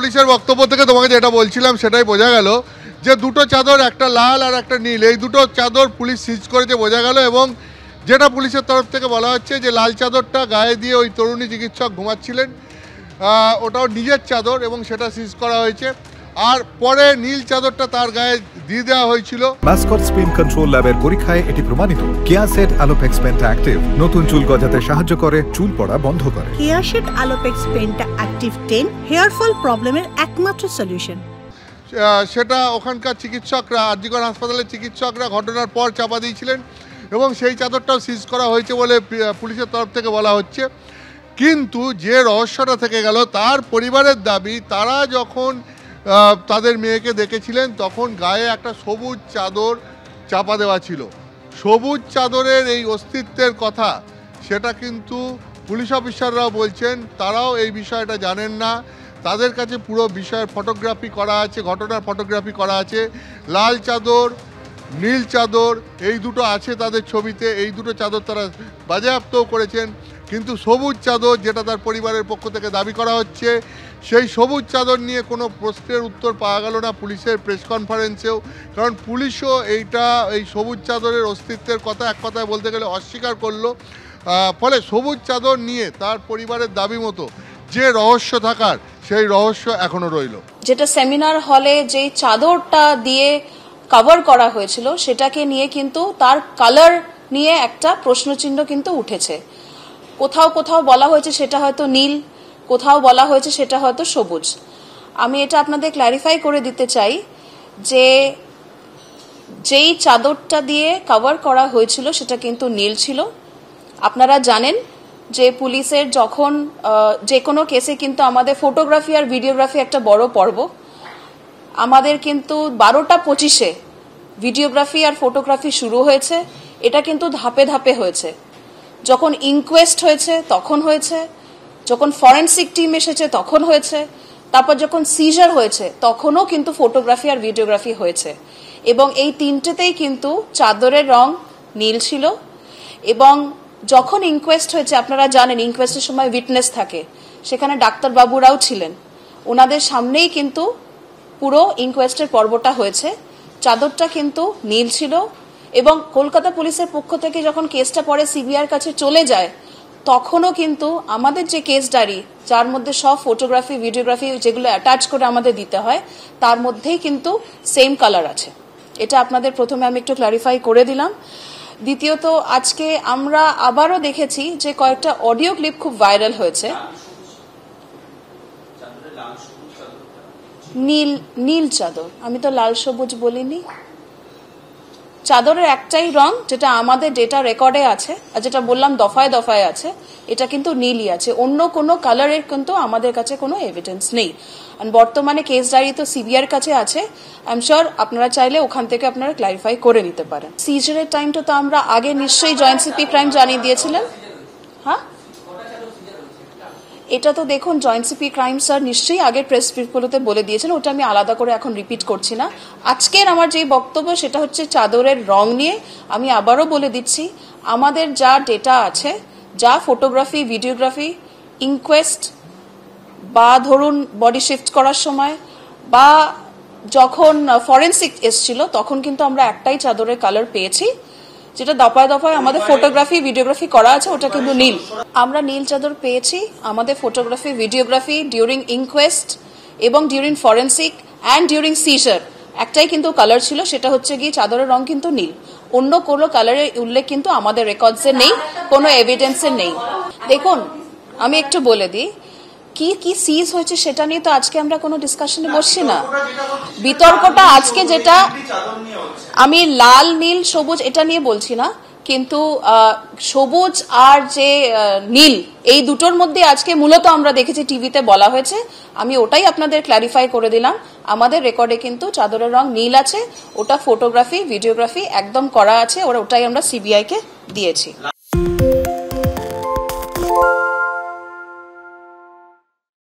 পুলিশের বক্তব্য থেকে তোমাকে যেটা বলছিলাম সেটাই বোঝা গেল যে দুটো চাদর, একটা লাল আর একটা নীল, এই দুটো চাদর পুলিশ সিজ করেছে বোঝা গেল। এবং যেটা পুলিশের তরফ থেকে বলা হচ্ছে যে লাল চাদরটা গায়ে দিয়ে ওই তরুণী চিকিৎসক ঘুমাচ্ছিলেন, ওটাও নিজের চাদর এবং সেটা সিজ করা হয়েছে। আর পরে নীল চাদরটা তার গায়ে দিয়ে দেওয়া হয়েছিল। মাসকট স্পিন কন্ট্রোল ল্যাবের পরীক্ষায় এটি প্রমাণিত। কেয়াসেট আলোপেক্স পেন্টা অ্যাক্টিভ নতুন চুল গজাতে সাহায্য করে, চুল পড়া বন্ধ করে। কেয়াসেট Alopex penta active 10 hair fall প্রবলেমের একমাত্র সলিউশন। সেটা ওখানকার চিকিৎসকরা, আরজিকর হাসপাতালের চিকিৎসকরা ঘটনার পর চাপা দিয়েছিলেন এবং সেই চাদরটাও সিজ করা হয়েছে বলে পুলিশের তরফ থেকে বলা হচ্ছে। কিন্তু যে রহস্যটা থেকে গেল, তার পরিবারের দাবি তারা যখন তাদের মেয়েকে দেখেছিলেন তখন গায়ে একটা সবুজ চাদর চাপা দেওয়া ছিল। সবুজ চাদরের এই অস্তিত্বের কথা সেটা কিন্তু পুলিশ অফিসাররাও বলছেন, তারাও এই বিষয়টা জানেন না। তাদের কাছে পুরো বিষয়ের ফটোগ্রাফি করা আছে, ঘটনার ফটোগ্রাফি করা আছে। লাল চাদর, নীল চাদর এই দুটো আছে তাদের ছবিতে, এই দুটো চাদর তারা বাজেয়াপ্তও করেছেন। কিন্তু সবুজ চাদর, যেটা তার পরিবারের পক্ষ থেকে দাবি করা হচ্ছে, সেই সবুজ চাদর নিয়ে কোনো প্রশ্নের উত্তর পাওয়া গেল না পুলিশের প্রেস কনফারেন্সেও। কারণ পুলিশও এই সবুজ চাদরের অস্তিত্বের কথা এক কথায় বলতে গেলে অস্বীকার করলো। ফলে সবুজ চাদর নিয়ে তার পরিবারের দাবি মতো যে রহস্য থাকার, সেই রহস্য এখনো রইল। যেটা সেমিনার হলে যেই চাদরটা দিয়ে কভার করা হয়েছিল সেটাকে নিয়ে কিন্তু তার কালার নিয়ে একটা প্রশ্নচিহ্ন কিন্তু উঠেছে। কোথাও কোথাও বলা হয়েছে সেটা হয়তো নীল, কোথাও বলা হয়েছে সেটা হয়তো সবুজ। আমি এটা আপনাদের ক্ল্যারিফাই করে দিতে চাই যে যেই চাদরটা দিয়ে কভার করা হয়েছিল সেটা কিন্তু নীল ছিল। আপনারা জানেন যে পুলিশের যখন যে কোনো কেসে কিন্তু আমাদের ফটোগ্রাফি আর ভিডিওগ্রাফি একটা বড় পর্ব। আমাদের কিন্তু 12:25 ভিডিওগ্রাফি আর ফটোগ্রাফি শুরু হয়েছে। এটা কিন্তু ধাপে ধাপে হয়েছে। যখন ইনকোয়েস্ট হয়েছে তখন হয়েছে, যখন ফরেন্সিক টিম এসেছে তখন হয়েছে, তারপর যখন সিজার হয়েছে তখনও কিন্তু ফটোগ্রাফি আর ভিডিওগ্রাফি হয়েছে। এবং এই তিনটেতেই কিন্তু চাদরের রং নীল ছিল। এবং যখন ইনকোয়েস্ট হয়েছে, আপনারা জানেন ইনকোয়েস্টের সময় উইটনেস থাকে, সেখানে ডাক্তারবাবুরাও ছিলেন, ওনাদের সামনেই কিন্তু পুরো ইনকোয়েস্টের পর্বটা হয়েছে। চাদরটা কিন্তু নীল ছিল। এবং কলকাতা পুলিশের পক্ষ থেকে যখন কেসটা পরে সিবিআইর কাছে চলে যায় তখনও কিন্তু আমাদের যে কেস ডায়েরি, যার মধ্যে সব ফটোগ্রাফি ভিডিওগ্রাফি যেগুলো অ্যাটাচ করে আমাদের দিতে হয়, তার মধ্যেই কিন্তু সেম কালার আছে। এটা আপনাদের প্রথমে আমি একটু ক্লারিফাই করে দিলাম। দ্বিতীয়ত, আজকে আমরা আবারও দেখেছি যে কয়েকটা অডিও ক্লিপ খুব ভাইরাল হয়েছে। নীল চাদর, আমি তো লাল সবুজ বলিনি। চাদরের একটাই রং যেটা আমাদের ডেটা রেকর্ডে আছে, আর যেটা বললাম দফায় দফায় আছে, এটা কিন্তু নীলই আছে। অন্য কোনো কালারের কিন্তু আমাদের কাছে কোনো এভিডেন্স নেই। আর বর্তমানে কেস ডায়েরি তো সিবিআইর কাছে আছে। আই এম শিওর আপনারা চাইলে ওখান থেকে আপনারা ক্লারিফাই করে নিতে পারেন। সিজারের টাইমটা তো আমরা আগে নিশ্চয়ই জয়েন্ট সিপি ক্রাইম জানিয়ে দিয়েছিলেন। হ্যাঁ, এটা তো দেখুন জয়েন্ট সিপি ক্রাইম স্যার নিশ্চয়ই আগের প্রেস ব্রিফগুলোতে বলে দিয়েছেন, ওটা আমি আলাদা করে এখন রিপিট করছি না। আজকের আমার যে বক্তব্য সেটা হচ্ছে চাদরের রং নিয়ে। আমি আবারও বলে দিচ্ছি, আমাদের যা ডেটা আছে, যা ফটোগ্রাফি ভিডিওগ্রাফি ইনকোয়েস্ট বা ধরুন বডি শিফট করার সময় বা যখন ফরেন্সিক এসছিল তখন কিন্তু আমরা একটাই চাদরের কালার পেয়েছি, যেটা দফায় দফায় আমাদের ফটোগ্রাফি ভিডিওগ্রাফি করা আছে, ওটা কিন্তু নীল। আমরা নীল চাদর পেয়েছি আমাদের ফটোগ্রাফি ভিডিওগ্রাফি ডিউরিং ইনকোয়েস্ট এবং during forensic and during seizure. একটাই কিন্তু কালার ছিল, সেটা হচ্ছে গিয়ে চাদরের রং কিন্তু নীল। অন্য কোনো কালারের উল্লেখ কিন্তু আমাদের রেকর্ডসে নেই, কোনো এভিডেন্সে নেই। দেখুন, আমি একটু বলে দিই কি কি সিজ হয়েছে সেটা নিয়ে তো আজকে আমরা কোনো ডিসকাশনে বসছি না। বিতর্কটা আজকে যেটা, আমি লাল নীল সবুজ এটা নিয়ে বলছি না, কিন্তু সবুজ আর যে নীল এই দুটোর মধ্যে আজকে মূলত আমরা দেখেছি টিভিতে বলা হয়েছে। আমি ওটাই আপনাদের ক্ল্যারিফাই করে দিলাম। আমাদের রেকর্ডে কিন্তু চাদরের রং নীল আছে, ওটা ফটোগ্রাফি ভিডিওগ্রাফি একদম করা আছে, ওটাই আমরা সিবিআই কে দিয়েছি।